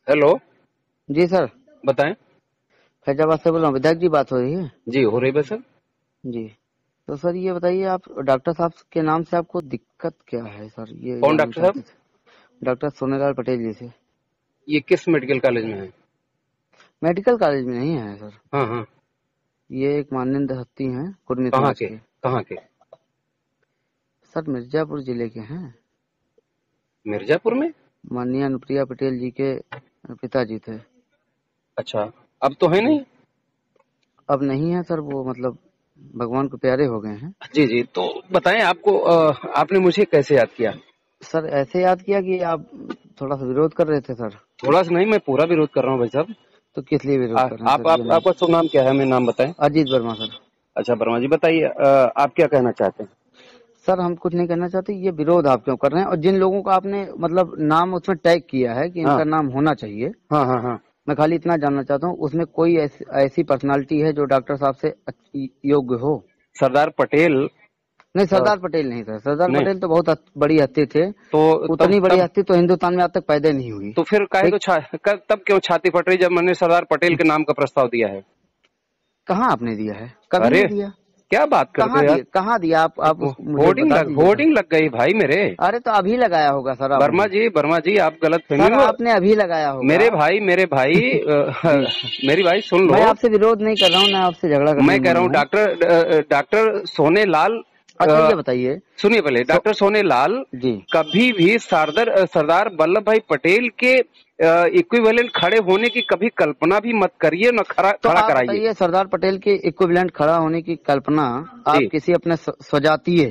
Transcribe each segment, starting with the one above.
Hello. जी sir. बताएं। फैजाबाद से बोल रहा हूँ, विधायक जी बात हो रही है? जी हो रही है सर। जी। तो सर ये बताइए, आप डॉक्टर साहब के नाम से आपको दिक्कत क्या है सर, ये कौन जानना डॉक्टर साहब? चाहते थे। डॉक्टर सोनेलाल पटेल जी से। ये किस मेडिकल कॉलेज में है? मेडिकल कॉलेज में नहीं है सर। हाँ हाँ। ये एक माननीय हस्ती हैं कुर्मी कहाँ समाज के? के। कहाँ के? सर मिर्जापुर जिले के हैं। मिर्जापुर में? माननीय अनुप्रिया पटेल जी के पिताजी थे। अच्छा। अब तो है जी। नहीं। अब नहीं है सर, वो मतलब भगवान को प्यारे हो गए हैं। जी जी, तो बताएं आपको आपने मुझे कैसे याद किया? सर ऐसे याद किया कि आप थोड़ा सा विरोध कर रहे थे सर। थोड़ा सा नहीं, मैं पूरा विरोध कर रहा हूँ भाई साहब। तो किस लिए विरोध कर रहे हैं सर, ये नहीं। आपका शुभ नाम क्या है, हमें नाम बताएं। अजीत वर्मा सर। अच्छा वर्मा जी, बताइए आप क्या कहना चाहते हैं? सर हम कुछ नहीं करना चाहते, ये विरोध आप क्यों कर रहे हैं? और जिन लोगों का आपने मतलब नाम उसमें टैग किया है कि हाँ इनका नाम होना चाहिए, हाँ हाँ हाँ। मैं खाली इतना जानना चाहता हूँ, उसमें कोई ऐसी पर्सनालिटी है जो डॉक्टर साहब से योग्य हो? सरदार पटेल। नहीं, अ, सरदार पटेल नहीं सर। सरदार नहीं। पटेल तो बहुत बड़ी हस्ती थे। तो तब उतनी बड़ी तब हस्ती तो हिंदुस्तान में आज तक पैदा नहीं हुई। तो फिर काहे को ठीक। तब क्यों छाती फट रही जब मैंने सरदार पटेल के नाम का प्रस्ताव दिया है? कहाँ आपने दिया है? कभी अरे नहीं दिया। क्या बात करते कहाँ हो यार। दिया, कहाँ दिया? आप मुझे बता दीजिए सर। होर्डिंग लग गई भाई मेरे। अरे तो अभी लगाया होगा सर आपने। वर्मा जी आप गलत फहमी सर में। आपने अभी लगाया होगा। मेरे भाई जी। मेरी भाई सुन लो। मैं आपसे विरोध नहीं कर रहा हूँ, मैं आपसे झगड़ा करने मैं के कह मूड रहा में हूँ हूँ। डॉक्टर सोनेलाल। अच्छा अ, ये बताइए। सुनिए पहले, सो डॉक्टर सोनेलाल जी। कभी भी सरदार वल्लभ भाई पटेल के इक्विवेलेंट खड़े होने की कभी कल्पना भी मत करिए, न तो खड़ा आप कराइए। बताइए, सरदार पटेल के इक्विवेलेंट खड़ा होने की कल्पना आप जी। किसी अपने स्वजातीय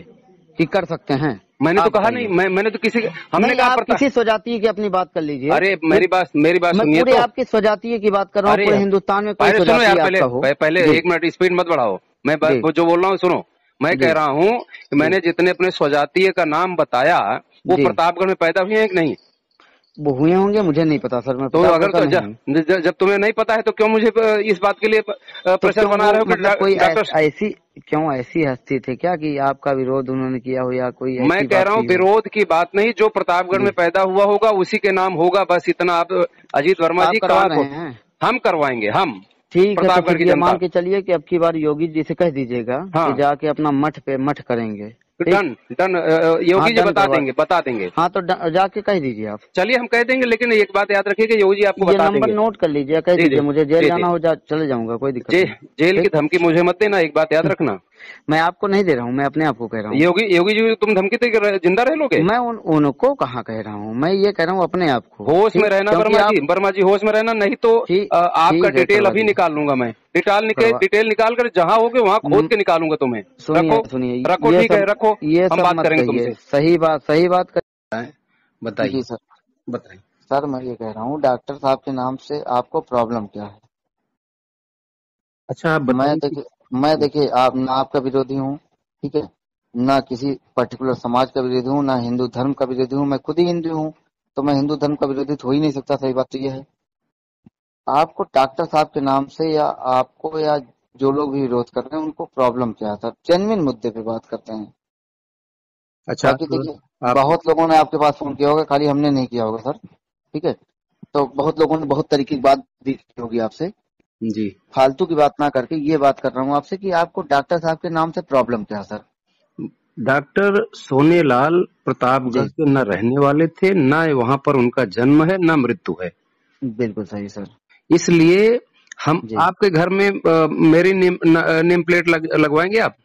की कर सकते हैं? मैंने तो आप कहा नहीं, बताइए। मैंने तो किसी हमने नहीं, कहा आप पड़ता। किसी स्वजातीय की अपनी बात कर लीजिए। अरे फिर मेरी बात मैं सुनिए पूरे तो। आपकी स्वजातीय की बात कर रहा हूँ, अरे पूरे यार, हिंदुस्तान में कोई पहले सुनो यार, स्वजातीय आपका हो। पहले जी। एक मिनट स्पीड मत बढ़ाओ। जी। वो जो बोल रहा हूँ सुनो। मैं जी। कह रहा हूँ कि जी। मैंने जितने अपने स्वजातीय का नाम बताया वो जी। प्रतापगढ़ में पैदा हुए हैं कि नहीं? वो हुए होंगे, मुझे नहीं पता सर, मैं तो प्रतापगढ़ अगर का तो नहीं हूँ। जब तुम्हें नहीं पता है तो क्यों मुझे इस बात के लिए तो प्रेशर क्यों बना वो रहे हो मतलब कोई कि डॉक्टर। ऐसी, क्यों ऐसी हस्ती थे क्या कि आपका विरोध उन्होंने किया हो, या कोई मैं ऐसी कह बात रहा हूँ हुई हो? विरोध की बात नहीं, जो प्रतापगढ़ में जी। पैदा हुआ होगा उसी के नाम होगा, बस इतना आप। अजीत वर्मा आप जी करवा कान रहे खोल। हैं? हम करवाएंगे हम। ठीक है, तो प्रतापगढ़ फिर की ये मान जनता। के चलिए कि अब की बार योगी जी से कह दीजिएगा कि हाँ। जाके अपना मठ पे मठ करेंगे। ठीक। Done done. हाँ योगी जी डन बता करवा। देंगे बता देंगे। हाँ तो जाके कह दीजिए आप। चलिए हम कह देंगे, लेकिन एक बात याद रखिए कि योगी जी आपको ये बता नंबर देंगे। नोट कर लीजिए, कह जी जी। दीजिए मुझे जेल जी जी। जाना हो चले जाऊंगा, कोई दिक्कत जे, नहीं। जेल की ठीक। धमकी मुझे मत देना, एक बात याद रखना। मैं आपको नहीं दे रहा हूँ, मैं अपने आप को कह रहा हूँ। योगी जी तुम धमकी दे के जिंदा रह लोगे? मैं उनको कहाँ कह रहा हूँ, मैं ये कह रहा हूँ अपने आप को। होश में ठीक, रहना क्योंकि आप। वर्मा जी होश में रहना, नहीं तो ठीक। आपका ठीक है, डिटेल करवा अभी दीजिए। निकाल लूंगा मैं। करवा। डिटेल निकाल कर जहां होगे वहां खोद हम्म, के निकालूंगा तुम्हें। सुनिए रखो। सुनिए, रखो ठीक है, रखो। ये हम सब बात मत करेंगे कहिए, तुमसे। सही बात कर। जी बताइए। सर। बताइए। सर मैं ये कह रहा हूँ, डॉक्टर साहब के नाम से आपको प्रॉब्लम क्या है? अच्छा आप मैं बताइए देखिए मैं देखिए, आप ना आपका विरोधी हूँ, ठीक है, ना किसी पर्टिकुलर समाज का विरोधी हूँ, ना हिंदू धर्म का विरोधी हूँ। मैं खुद ही हिंदू हूँ, तो मैं हिंदू धर्म का विरोधी तो हो ही नहीं सकता। सही बात तो ये है। आपको डॉक्टर साहब के नाम से, या आपको, या जो लोग भी विरोध कर रहे हैं उनको प्रॉब्लम क्या है सर? जेन्युइन मुद्दे पे बात करते हैं। अच्छा बाकी देखिए, आप। बहुत लोगों ने आपके पास फोन किया होगा, खाली हमने नहीं किया होगा सर। ठीक है। तो बहुत लोगों ने बहुत तरीके की बात भी की होगी आपसे। जी। फालतू की बात ना करके ये बात कर रहा हूँ आपसे कि आपको डॉक्टर साहब के नाम से प्रॉब्लम क्या है सर? डॉक्टर सोनेलाल प्रतापगढ़ जी। के न रहने वाले थे, न वहां पर उनका जन्म है, न मृत्यु है। बिल्कुल सही सर। इसलिए हम जी। आपके घर में मेरी नेम प्लेट लगवाएंगे आप?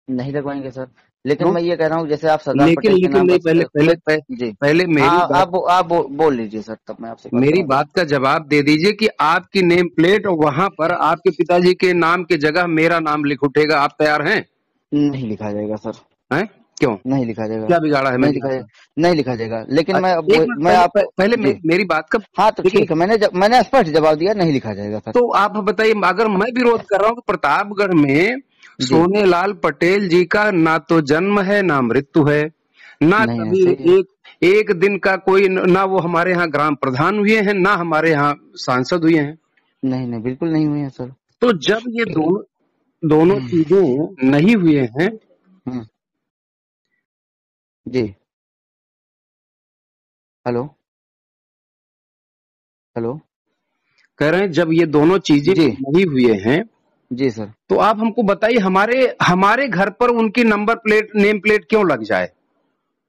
नहीं लगवाएंगे सर। लेकिन क्यों? मैं ये कह रहा हूँ, जैसे आप सरदार लेकिन पटेल के लेकिन नाम नहीं, पर खुद। जी। पहले मेरी हाँ बात। आप बोल लीजिए सर, तब मैं आपसे बात मेरी करूंगा। बात का जवाब दे दीजिए कि आपकी नेम प्लेट और वहां पर आपके पिताजी के नाम की जगह मेरा नाम लिख उठेगा, आप तैयार हैं? नहीं लिखा जाएगा सर। हैं? क्यों? नहीं लिखा जाएगा। क्या बिगाड़ा है नहीं मैंने लिखा आपका? जाएगा, नहीं लिखा जाएगा, लेकिन एक मिनट मैं आपको। पहले जी। मेरी बात का। हाँ तो देखिए, ठीक है, मैंने स्पष्ट जवाब दिया, नहीं लिखा जाएगा सर। तो आप बताइए, अगर मैं विरोध कर रहा हूँ कि प्रतापगढ़ में जी। सोनेलाल पटेल जी का ना तो जन्म है ना मृत्यु है, ना नहीं नहीं, कभी सही है। एक दिन का कोई, ना वो हमारे यहाँ ग्राम प्रधान हुए हैं, ना हमारे यहाँ सांसद हुए हैं। नहीं नहीं, बिल्कुल नहीं हुई है सर। तो जब ये दोनों चीजें नहीं हुए हैं। हम्म। जी। हेलो। हेलो। कह रहे हैं जब ये दोनों चीजें जी नहीं हुए हैं जी सर। तो आप हमको बताइए हमारे हमारे घर पर उनकी नंबर प्लेट नेम प्लेट क्यों लग जाए।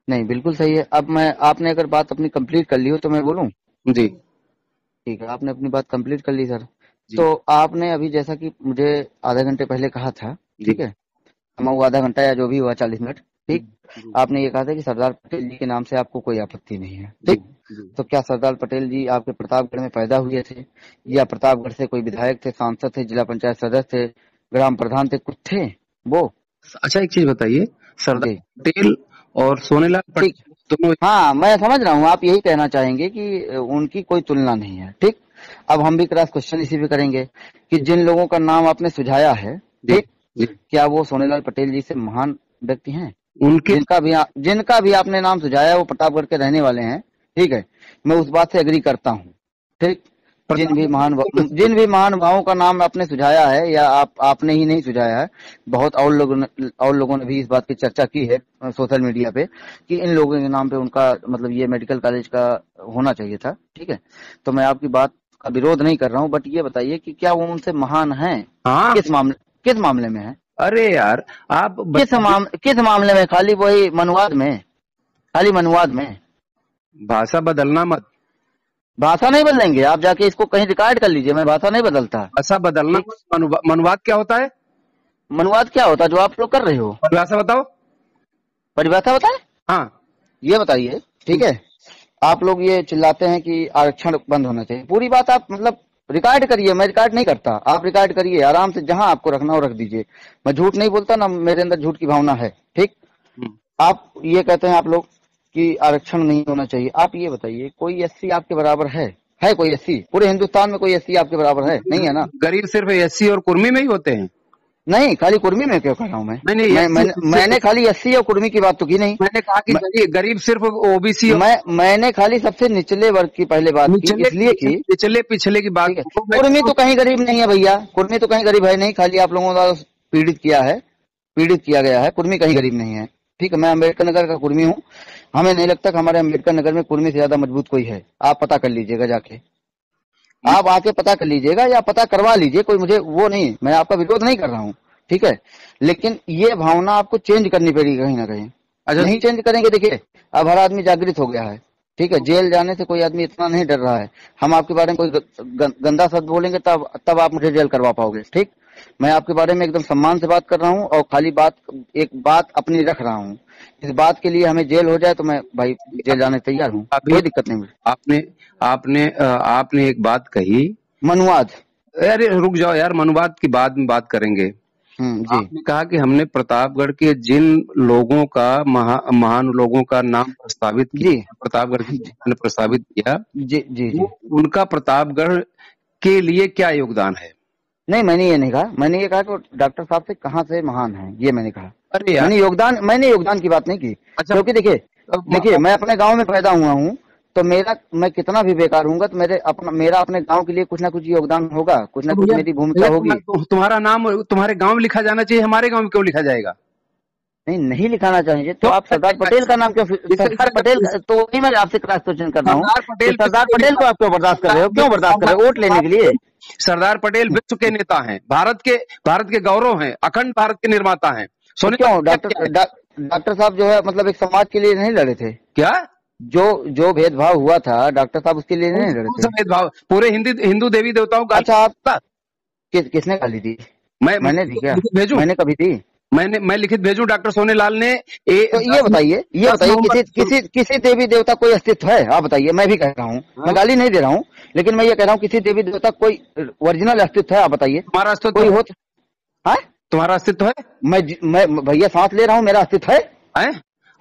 नहीं बिल्कुल सही है। अब मैं, आपने अगर बात अपनी कंप्लीट कर ली हो तो मैं बोलूं? जी ठीक है, आपने अपनी बात कंप्लीट कर ली सर। जी तो आपने अभी जैसा कि मुझे आधे घंटे पहले कहा था, जी ठीक है, हम वो आधा घंटा या जो भी हुआ 40 मिनट, जी ठीक। आपने ये कहा था कि सरदार पटेल जी के नाम से आपको कोई आपत्ति नहीं है, जी ठीक। जी। तो क्या सरदार पटेल जी आपके प्रतापगढ़ में पैदा हुए थे, या प्रतापगढ़ से कोई विधायक थे, सांसद थे, जिला पंचायत सदस्य थे, ग्राम प्रधान थे, कुछ थे वो? अच्छा एक चीज बताइए, सरदार जी पटेल और सोनेलाल ठीक। पटेल दोनों। हाँ मैं समझ रहा हूँ, आप यही कहना चाहेंगे कि उनकी कोई तुलना नहीं है, ठीक। अब हम भी क्रॉस क्वेश्चन इसी पे करेंगे कि जिन लोगों का नाम आपने सुझाया है, जी ठीक, जी। क्या वो सोनेलाल पटेल जी से महान व्यक्ति हैं? उनके जिनका भी आपने नाम सुझाया है वो प्रतापगढ़ के रहने वाले हैं, ठीक है। मैं उस बात से एग्री करता हूँ, ठीक। प्रताप जिन भी महानुभावों का नाम आपने सुझाया है, या आपने ही नहीं सुझाया है, बहुत और लोगों ने भी इस बात की चर्चा की है सोशल मीडिया पे कि इन लोगों के नाम पे उनका मतलब ये मेडिकल कॉलेज का होना चाहिए था, ठीक है। तो मैं आपकी बात का विरोध नहीं कर रहा हूँ, बट ये बताइए कि क्या वो उनसे महान हैं? हाँ। किस मामले में है? अरे यार आप किस मामले में? खाली वही मनुवाद में? खाली मनुवाद में? भाषा बदलना मत। भाषा नहीं बदलेंगे, आप जाके इसको कहीं रिकॉर्ड कर लीजिए, मैं भाषा नहीं बदलता, भाषा बदलना ठीक। मत। मनुवाद क्या होता है। मनुवाद क्या होता है जो आप लोग कर रहे हो? भाषा बताओ। परिभाषा बताएं? हाँ। ये बताइए, ठीक है। आप लोग ये चिल्लाते हैं कि आरक्षण बंद होना चाहिए, पूरी बात आप मतलब रिकॉर्ड करिए, मैं रिकॉर्ड नहीं करता, आप रिकॉर्ड करिए आराम से, जहां आपको रखना हो रख दीजिए। मैं झूठ नहीं बोलता ना, मेरे अंदर झूठ की भावना है, ठीक। हम्म। आप ये कहते हैं आप लोग कि आरक्षण नहीं होना चाहिए, आप ये बताइए कोई एससी आपके बराबर है कोई एससी? पूरे हिंदुस्तान में कोई एससी आपके बराबर है? नहीं है ना। गरीब सिर्फ एससी और कुर्मी में ही होते हैं। नहीं, खाली कुर्मी में क्यों कह रहा हूँ मैं? नहीं नहीं मैंने खाली एससी और कुर्मी की बात तो की नहीं। मैंने कहा कि गरीब सिर्फ ओबीसी और मैंने खाली सबसे निचले वर्ग की पहले बात की, निचले इसलिए की, निचले पिछले की बात ठीक है। को मैं कुर्मी तो कहीं गरीब नहीं है भैया, कुर्मी तो कहीं गरीब है नहीं, खाली आप लोगों द्वारा पीड़ित किया गया है, कुर्मी कहीं गरीब नहीं है, ठीक है। मैं अम्बेडकर नगर का कुर्मी हूँ, हमें नहीं लगता कि हमारे अम्बेडकर नगर में कुर्मी से ज्यादा मजबूत कोई है। आप पता कर लीजिएगा जाके, आप आके पता कर लीजिएगा या पता करवा लीजिए, कोई मुझे वो नहीं, मैं आपका विरोध नहीं कर रहा हूँ, ठीक है। लेकिन ये भावना आपको चेंज करनी पड़ेगी कहीं ना कहीं। अच्छा नहीं चेंज करेंगे, देखिए अब हर आदमी जागृत हो गया है, ठीक है। जेल जाने से कोई आदमी इतना नहीं डर रहा है। हम आपके बारे में कोई गंदा शब्द बोलेंगे तब आप मुझे जेल करवा पाओगे, ठीक। मैं आपके बारे में एकदम सम्मान से बात कर रहा हूँ, और खाली एक बात अपनी रख रहा हूँ। इस बात के लिए हमें जेल हो जाए तो मैं भाई जेल जाने तैयार हूँ, अभी कोई दिक्कत नहीं मुझे। आपने आपने एक बात कही। मनुवाद। अरे रुक जाओ यार, मनुवाद की बाद में बात करेंगे। जी आपने कहा कि हमने प्रतापगढ़ के जिन लोगों का महान लोगों का नाम प्रस्तावित जी किया, प्रतापगढ़ की ने प्रस्तावित किया, जी जी जी। उनका प्रतापगढ़ के लिए क्या योगदान है। नहीं, मैंने ये नहीं कहा, मैंने ये कहा कि डॉक्टर साहब से कहाँ से महान है, ये मैंने कहा। अरे यार मैंने योगदान की बात नहीं की, अच्छा। क्योंकि देखिए मैं अपने गांव में पैदा हुआ हूँ, तो मैं कितना भी बेकार हूँगा तो मेरा अपने गांव के लिए कुछ ना कुछ योगदान होगा, कुछ ना कुछ मेरी भूमिका होगी। तुम्हारा नाम तुम्हारे गांव में लिखा जाना चाहिए, हमारे गांव में क्यों लिखा जाएगा। नहीं लिखाना चाहिए तो आप सरदार पटेल का नाम क्यों, सरदार पटेल, तो वही मैं आपसे क्रॉस क्वेश्चन कर रहा हूँ, सरदार पटेल को आप क्यों बर्दाश्त कर रहे हो? क्यों बर्दाश्त कर रहे हो? वोट लेने के लिए? सरदार पटेल विश्व के नेता हैं, भारत के गौरव हैं, अखंड भारत के निर्माता हैं। तो क्यों डॉक्टर साहब जो है मतलब एक समाज के लिए नहीं लड़े थे क्या? जो भेदभाव हुआ था डॉक्टर साहब उसके लिए नहीं लड़े थे? भेदभाव पूरे हिंदू देवी देवताओं का। अच्छा आप किसने गाली दी? मैंने दी क्या? भेजू मैंने कभी दी? मैं लिखित भेजू डॉक्टर सोनेलाल ने। तो ये बताइए किसी देवी देवता कोई अस्तित्व है? आप बताइए, मैं भी कह रहा हूँ, मैं गाली नहीं दे रहा हूँ, लेकिन मैं ये कह रहा हूँ किसी देवी देवता कोई ओरिजिनल अस्तित्व है? आप बताइए। तुम्हारा अस्तित्व कोई हो? तुम्हारा अस्तित्व है? मैं भैया सांस ले रहा हूँ, मेरा अस्तित्व है?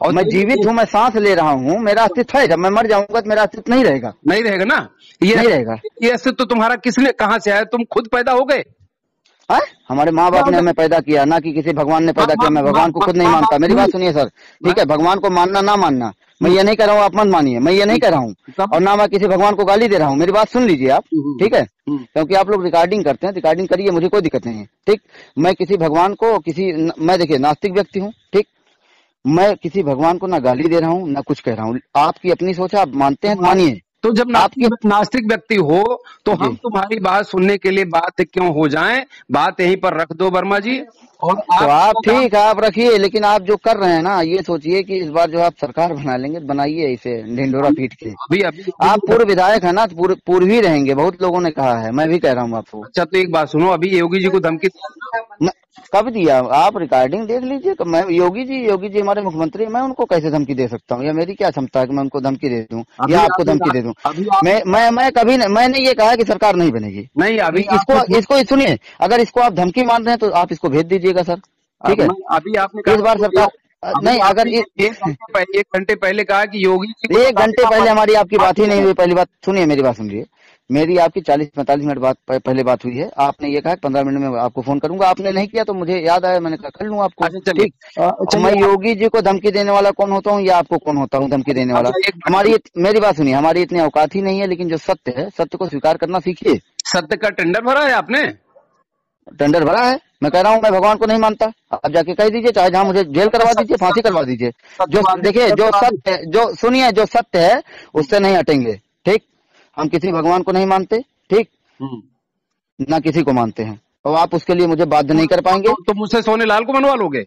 और मैं जीवित हूँ, मैं सांस ले रहा हूँ, मेरा अस्तित्व है। जब मैं मर जाऊंगा तो मेरा अस्तित्व नहीं रहेगा। नहीं रहेगा ना, नहीं रहेगा। ये अस्तित्व तुम्हारा किसने, कहाँ से आया? तुम खुद पैदा हो गए? हमारे माँ बाप ने हमें पैदा किया, ना कि किसी भगवान ने पैदा किया। मैं भगवान को खुद नहीं मानता। मेरी बात सुनिए सर, ठीक है। भगवान को मानना ना मानना मैं ये नहीं कह रहा हूँ, आप मत मानिए, मैं ये नहीं कह रहा हूँ, और ना मैं किसी भगवान को गाली दे रहा हूँ। मेरी बात सुन लीजिए आप, ठीक है, क्योंकि आप लोग रिकॉर्डिंग करते हैं, रिकॉर्डिंग करिए, मुझे कोई दिक्कत नहीं है, ठीक। मैं किसी भगवान को मैं देखिए नास्तिक व्यक्ति हूँ, ठीक। मैं किसी भगवान को ना गाली दे रहा हूँ ना कुछ कह रहा हूँ। आपकी अपनी सोच है, आप मानते हैं मानिए, तो जब आपकी नास्तिक व्यक्ति हो तो जी। हम तुम्हारी बात सुनने के लिए बात क्यों हो जाएं? बात यहीं पर रख दो वर्मा जी। और तो आप आप जो काम ठीक है, आप रखिए, लेकिन आप जो कर रहे हैं ना, ये सोचिए कि इस बार जो आप सरकार बना लेंगे, बनाइए इसे ढिंढोरा पीट के। अभी अभी आप अभी पूर्व विधायक है ना, तो पूर्व ही रहेंगे, बहुत लोगों ने कहा है, मैं भी कह रहा हूँ आपको। अच्छा तो एक बात सुनो, अभी योगी जी को धमकी न- कब दिया? आप रिकॉर्डिंग देख लीजिए। मैं योगी जी हमारे मुख्यमंत्री हैं, मैं उनको कैसे धमकी दे सकता हूँ, या मेरी क्या क्षमता है कि मैं उनको धमकी दे दूं या अभी आपको आपने धमकी कहा, दे दूं? अभी आप मैं कभी मैंने ये कहा कि सरकार नहीं बनेगी। नहीं, अभी इसको आपने इसको सुनिए, अगर इसको आप धमकी मान रहे हैं तो आप इसको भेज दीजिएगा सर, ठीक है? अभी आपने कहा इस बार सरकार अभी नहीं, अगर आपने एक घंटे पहले कहा कि योगी जी को एक घंटे पहले हमारी आपकी बात ही नहीं हुई। है। पहली बात सुनिए, मेरी बात सुनिए। मेरी आपकी 40-45 मिनट बाद पहले बात हुई है। आपने ये कहा कि 15 मिनट में आपको फोन करूंगा, आपने नहीं किया तो मुझे याद आया, मैंने कहा कर लूँ आपको। अच्छा चलिए, ठीक। और मैं चलिए योगी जी को धमकी देने वाला कौन होता हूँ या आपको कौन होता हूँ धमकी देने वाला? अच्छा एक मिनट, मेरी बात सुनिए, हमारी इतनी औकात ही नहीं है, लेकिन जो सत्य है, सत्य को स्वीकार करना सीखिए। सत्य का टेंडर भरा है आपने? टेंडर भरा है। मैं कह रहा हूँ, मैं भगवान को नहीं मानता। आप जाके कह दीजिए, चाहे जहाँ मुझे जेल करवा दीजिए, फांसी करवा दीजिए। जो देखिए, जो सत्य, जो सुनिए, जो सत्य है उससे नहीं हटेंगे। ठीक। हम किसी भगवान को नहीं मानते, ठीक, ना किसी को मानते हैं, और आप उसके लिए मुझे बाध्य नहीं कर पाएंगे। तो मुझसे सोने लाल को मनवा लोगे?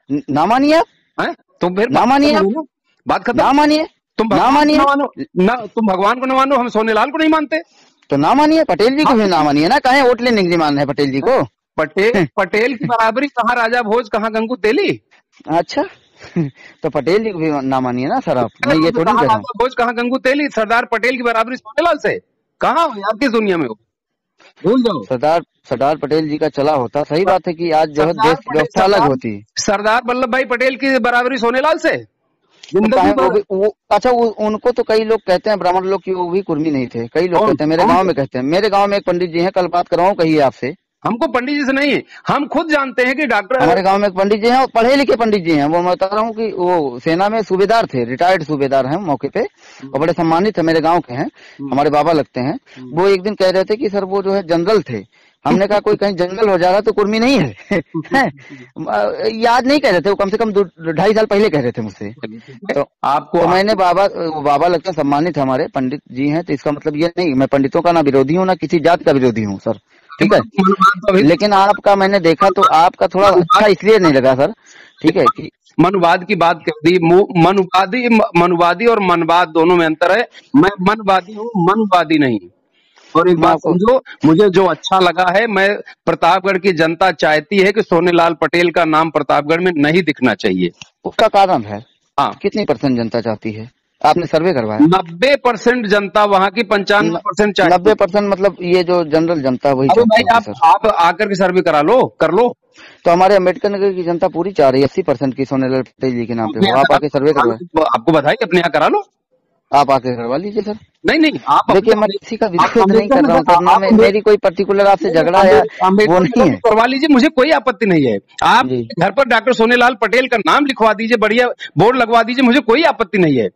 ना मानिए आप, हैं? तो फिर ना मानिए आप, बात खत्म। ना मानिए, तुम ना भगवान को मानिए, न मानो ना, तुम भगवान को न मानो, हम सोने लाल को नहीं मानते। तो ना मानिए। पटेल जी को भी ना मानिए ना, कहे वोट लेने के लिए मान है पटेल जी को। पटेल की बराबरी कहाँ राजा भोज, कहाँ गंगू तेली? अच्छा। तो पटेल जी को भी ना मानिए ना सर आप, मैं ये थोड़ी कहाँ कह रहा हूँ। राजा भोज, कहाँ गंगू तेली? सरदार पटेल की बराबरी सोनेलाल से कहाँ हो यार, किस दुनिया में हो? भूल जाओ। सरदार पटेल जी का चला होता। सही बात है कि आज जो है देश की व्यवस्था अलग होती। सरदार वल्लभ भाई पटेल की बराबरी सोनेलाल से तो जिंदगी काहे भर। अच्छा, उनको तो कई लोग कहते हैं, ब्राह्मण लोग, की वो भी कुर्मी नहीं थे। कई लोग कौन कहते हैं, मेरे कौन गांव से? में कहते हैं, मेरे गांव में एक पंडित जी हैं, कल बात करवाऊं, कहिए आपसे। हमको पंडित जी से नहीं है, हम खुद जानते हैं कि डॉक्टर हमारे गांव में एक पंडित जी हैं, और पढ़े लिखे पंडित जी हैं। वो मैं बता रहा हूँ कि वो सेना में सूबेदार थे, रिटायर्ड सूबेदार हैं मौके पे, और बड़े सम्मानित है, मेरे गांव के हैं, हमारे बाबा लगते हैं। वो एक दिन कह रहे थे कि सर वो जो है जनरल थे। हमने कहा कोई कहीं जंगल हो जा रहा तो कुर्मी नहीं है। याद नहीं कह रहे थे वो, कम से कम 2-2.5 साल पहले कह रहे थे मुझसे। आपको तो मैंने बाबा लगता है, सम्मानित हमारे पंडित जी हैं, तो इसका मतलब ये नहीं, मैं पंडितों का ना विरोधी हूँ, ना किसी जात का विरोधी हूँ सर, ठीक है। लेकिन आपका मैंने देखा तो आपका थोड़ा अच्छा इसलिए नहीं लगा सर, ठीक है कि मनुवाद की बात कर दी। मनुवादी और मनवाद दोनों में अंतर है। मैं मनवादी हूँ, मनुवादी नहीं। और एक मैं बात आपको समझो, मुझे जो अच्छा लगा है, मैं प्रतापगढ़ की जनता चाहती है कि सोनेलाल पटेल का नाम प्रतापगढ़ में नहीं दिखना चाहिए। उसका कारण है। हाँ, कितनी % जनता चाहती है? आपने सर्वे करवाया? 90% जनता वहां की 95% चाहती है। 90% मतलब ये जो जनरल जनता वही अरे चाहती भाई, होगी सर। आप आकर के सर्वे करा लो, कर लो। तो हमारे अम्बेडकर नगर की जनता पूरी चाह रही है 80% की सोनेलाल पटेल जी के नाम पे हो। आप आके सर्वे करवाए, आपको बधाई, अपने यहाँ करा लो। आप आके करवा लीजिए सर। नहीं नहीं, आप देखिए, मैं किसी का विरोध नहीं कर रहा हूँ सर, ना मेरी कोई पर्टिकुलर आपसे झगड़ा है वो नहीं है। करवा लीजिए, मुझे कोई आपत्ति नहीं है। आप जी। घर पर डॉक्टर सोनेलाल पटेल का नाम लिखवा दीजिए, बढ़िया बोर्ड लगवा दीजिए, मुझे कोई आपत्ति नहीं है।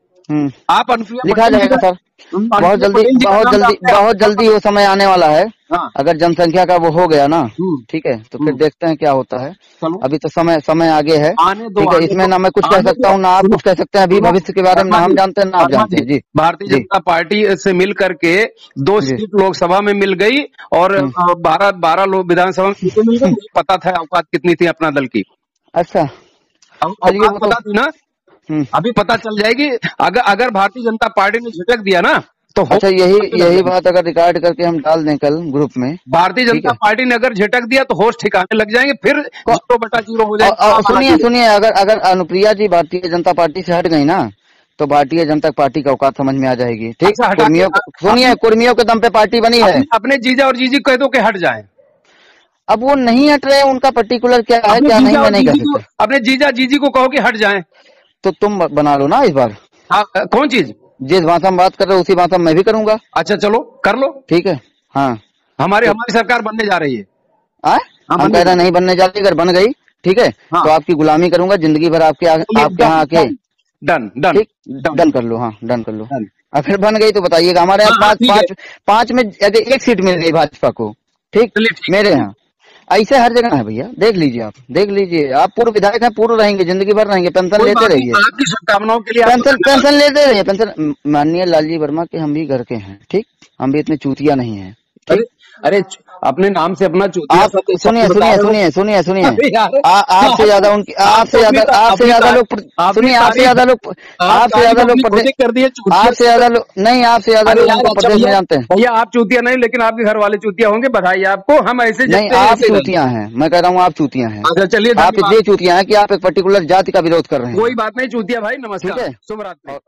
आप अनुप्रिया लिखा पटेल जी जाएगा का- सर, बहुत जल्दी, पटेल जी का बहुत नाम जल्दी, आपने- बहुत जल्दी वो समय आने वाला है। हाँ। अगर जनसंख्या का वो हो गया ना, ठीक है, तो फिर देखते हैं क्या होता है। चलो। अभी तो समय आगे है, आने दो, ठीक है। आने इसमें दो, ना मैं कुछ कह आने सकता दो। हूँ, ना आप कुछ कह सकते हैं। अभी भविष्य के बारे में ना हम जानते हैं, ना आप जानते हैं। जी, भारतीय जी, जनता पार्टी से मिल करके 2 जी। सीट लोकसभा में मिल गई और 12 लोग विधानसभा में सीटें मिल गई। मुझे पता था औकात कितनी थी अपना दल की। अच्छा, चलिए, औकात वो तो पता थी ना, अभी पता चल जाएगी। अगर भारतीय जनता पार्टी ने झिटक दिया ना तो अच्छा, यही बात अगर रिकॉर्ड करके हम डाल दें कल ग्रुप में, भारतीय ठीक जनता है। पार्टी ने अगर झिटक दिया तो होश ठिकाने लग जाएंगे, फिर 0/0 हो जाएगा। सुनिए, अगर अनुप्रिया जी भारतीय जनता पार्टी से हट गई ना, तो भारतीय जनता पार्टी का औकात समझ में आ जाएगी, ठीक। अच्छा, हटा सुनिए, कुर्मियों के दम पे पार्टी बनी है। अपने जीजा और जीजी कह दो कि हट जाएं। अब वो नहीं हट रहे, उनका पर्टिकुलर क्या है क्या नहीं, मैं नहीं कह सकता। अपने जीजा जीजी को कहो कि हट जाएं। तो तुम बना लो ना इस बार। हाँ, कौन चीज? जिस भाषा में बात कर रहे हो उसी भाषा में मैं भी करूंगा। अच्छा चलो, कर लो। ठीक है। हाँ, हमारी सरकार बनने जा रही है। हम कह रहे नहीं बनने जाती, अगर बन गई, ठीक है, हाँ। तो आपकी गुलामी करूंगा जिंदगी भर, आपके यहाँ आके। डन डन ठीक, डन कर लो। हाँ, डन कर लो। अगर बन गई तो बताइएगा। हमारे यहाँ पांच में अगर 1 सीट मिल गई भाजपा को, ठीक, मेरे यहाँ। ऐसे हर जगह है भैया, देख लीजिए आप, देख लीजिए आप, पूर्व विधायक हैं, पूर्व रहेंगे, जिंदगी भर रहेंगे, पेंशन कोई लेते बात नहीं, रहिए, आपकी शुभकामनाओं के लिए पेंशन पेंशन लेते रहिए, पेंशन। माननीय लालजी वर्मा के हम भी घर के हैं, ठीक, हम भी इतने चूतिया नहीं है, अरे अरे अपने नाम से अपना चूतिया आप सुनिए सुनिए सुनिए सुनिए सुनिए, आपसे ज्यादा उनकी, आपसे ज्यादा लोग, सुनिए, आपसे ज्यादा लोग, कर दिए, आपसे ज्यादा लोग नहीं, आपसे ज्यादा लोग उनको प्रदेश में जानते हैं। भैया आप चूतिया नहीं, लेकिन आपके घर वाले चूतिया होंगे, बधाई आपको। हम ऐसे नहीं, आप चूतिया हैं, मैं कह रहा हूँ आप चूतिया हैं। अच्छा चलिए, आप इसलिए चूतिया हैं कि आप एक पर्टिकुलर जाति का विरोध कर रहे हैं। कोई बात नहीं चूतिया भाई, नमस्कार, ठीक है, शुभ रात्रि।